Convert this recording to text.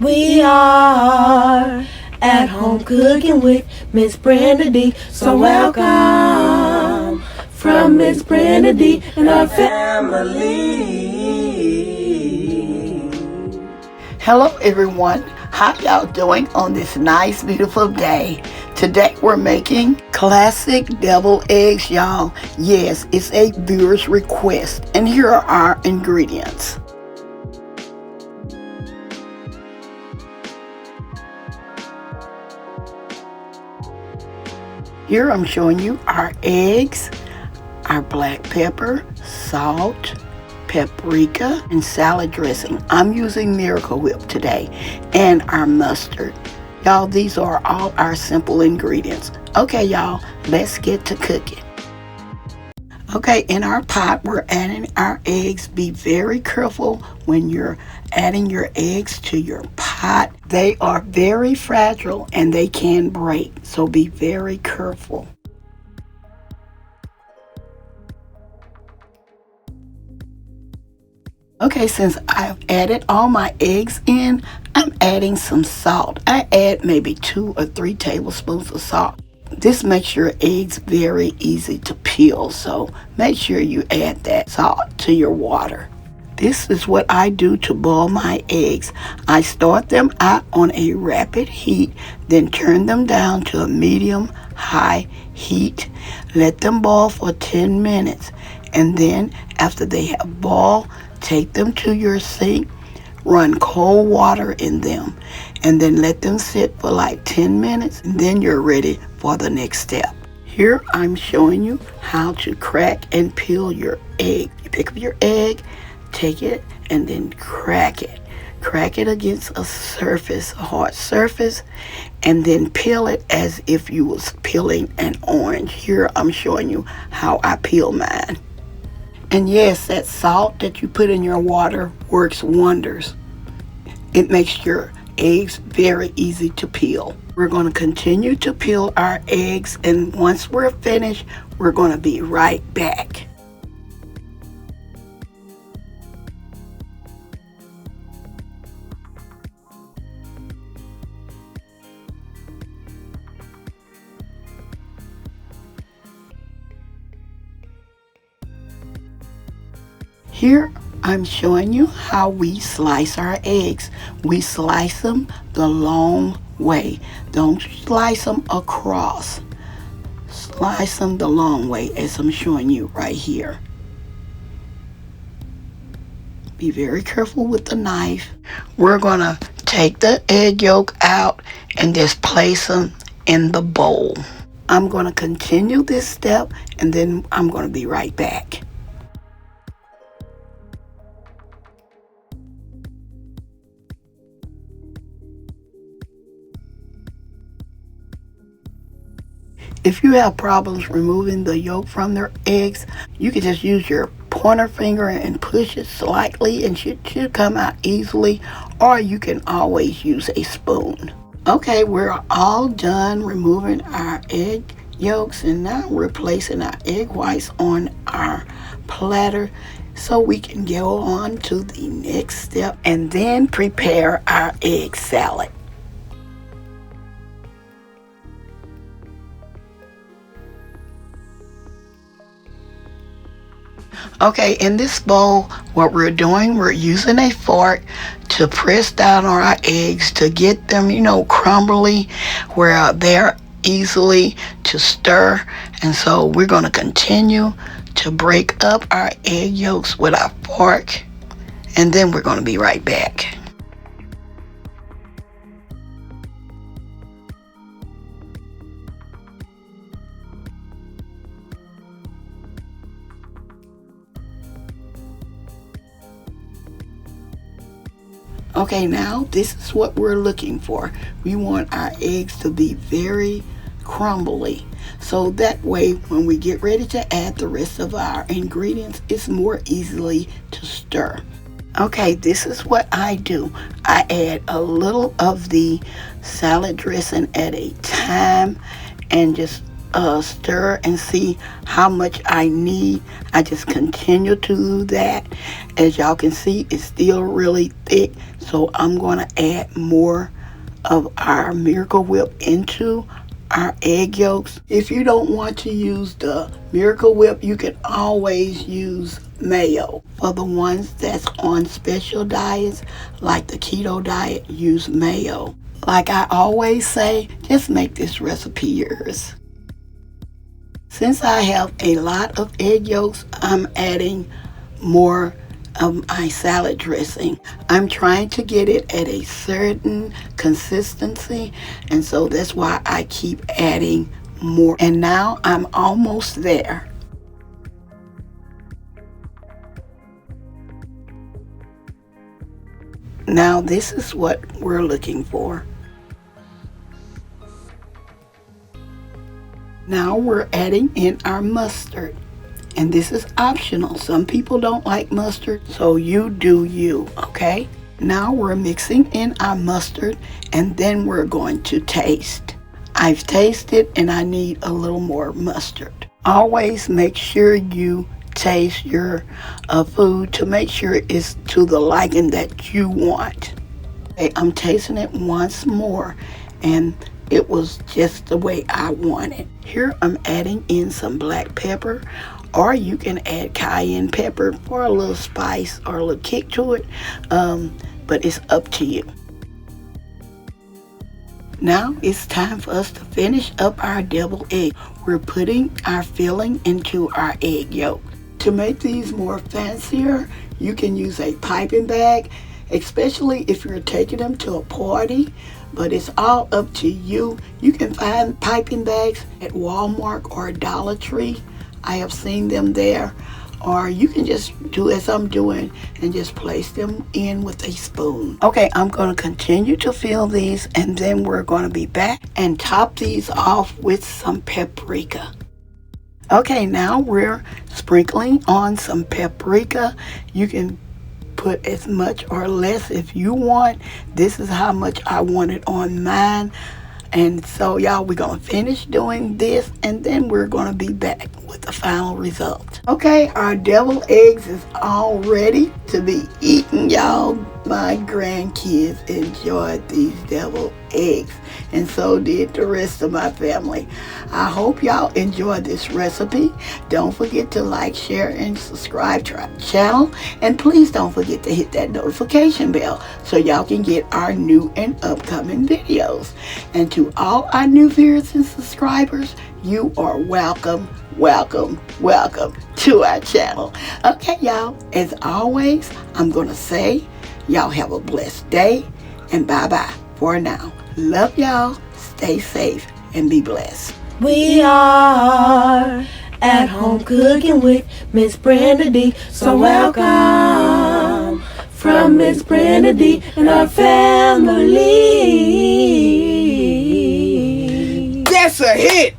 We are at home cooking with Miss Brenda Dee. So welcome from Miss Brenda Dee and our family. Hello everyone, how y'all doing on this nice beautiful day? Today we're making classic deviled eggs, y'all. Yes, it's a viewer's request, and here are our ingredients. Here I'm showing you our eggs, our black pepper, salt, paprika, and salad dressing. I'm using Miracle Whip today, and our mustard. Y'all, these are all our simple ingredients. Okay, y'all, let's get to cooking. Okay, in our pot, we're adding our eggs. Be very careful when you're adding your eggs to your pot. They are very fragile and they can break, so be very careful. Okay, since I've added all my eggs in, I'm adding some salt. I add maybe 2 or 3 tablespoons of salt. This makes your eggs very easy to peel, so make sure you add that salt to your water. This is what I do to boil my eggs. I start them out on a rapid heat, then turn them down to a medium-high heat. Let them boil for 10 minutes, and then after they have boiled, take them to your sink, run cold water in them, and then let them sit for like 10 minutes, and then you're ready for the next step. Here I'm showing you how to crack and peel your egg. You pick up your egg, take it, and then crack it. Crack it against a surface, a hard surface, and then peel it as if you was peeling an orange. Here I'm showing you how I peel mine. And yes, that salt that you put in your water works wonders. It makes your eggs very easy to peel. We're going to continue to peel our eggs, and once we're finished, we're going to be right back. Here I'm showing you how we slice our eggs. We slice them the long way. Don't slice them across. Slice them the long way as I'm showing you right here. Be very careful with the knife. We're going to take the egg yolk out and just place them in the bowl. I'm going to continue this step, and then I'm going to be right back. If you have problems removing the yolk from their eggs, you can just use your pointer finger and push it slightly, and it should come out easily, or you can always use a spoon. Okay, we're all done removing our egg yolks, and now we're placing our egg whites on our platter so we can go on to the next step and then prepare our egg salad. Okay, in this bowl, what we're doing, we're using a fork to press down on our eggs to get them, crumbly, where they're easily to stir. And so we're going to continue to break up our egg yolks with our fork, and then we're going to be right back. Okay, now this is what we're looking for. We want our eggs to be very crumbly, so that way when we get ready to add the rest of our ingredients, it's more easily to stir. Okay, this is what I do. I add a little of the salad dressing at a time and just stir and see how much I need. I just continue to do that. As y'all can see, it's still really thick, so I'm going to add more of our Miracle Whip into our egg yolks. If you don't want to use the Miracle Whip, you can always use Mayo. For the ones that's on special diets, like the keto diet, use Mayo. Like I always say, just make this recipe yours. Since I have a lot of egg yolks, I'm adding more of my salad dressing. I'm trying to get it at a certain consistency, and so that's why I keep adding more. And now I'm almost there. Now this is what we're looking for. Now we're adding in our mustard. And this is optional. Some people don't like mustard, so you do you, okay? Now we're mixing in our mustard, and then we're going to taste. I've tasted and I need a little more mustard. Always make sure you taste your food to make sure it's to the liking that you want. Okay, I'm tasting it once more, and it was just the way I want it. Here I'm adding in some black pepper, or you can add cayenne pepper for a little spice or a little kick to it, but it's up to you. Now it's time for us to finish up our deviled egg. We're putting our filling into our egg yolk. To make these more fancier, you can use a piping bag, especially if you're taking them to a party, but it's all up to you. You can find piping bags at Walmart or Dollar Tree. I have seen them there. Or you can just do as I'm doing and just place them in with a spoon. Okay, I'm going to continue to fill these, and then we're going to be back and top these off with some paprika. Okay, now we're sprinkling on some paprika. You can put as much or less if you want. This is how much I wanted on mine. And so y'all, we're going to finish doing this, and then we're going to be back with the final result. Okay, our deviled eggs is all ready to be eaten, y'all. My grandkids enjoyed these deviled eggs, and so did the rest of my family. I hope y'all enjoyed this recipe. Don't forget to like, share, and subscribe to our channel. And please don't forget to hit that notification bell so y'all can get our new and upcoming videos. And to all our new viewers and subscribers, you are welcome, welcome, welcome to our channel. Okay, y'all, as always, I'm going to say, y'all have a blessed day, and bye-bye for now. Love y'all, stay safe, and be blessed. We are at home cooking with MsBrendaDee. So welcome from MsBrendaDee and our family. That's a hit!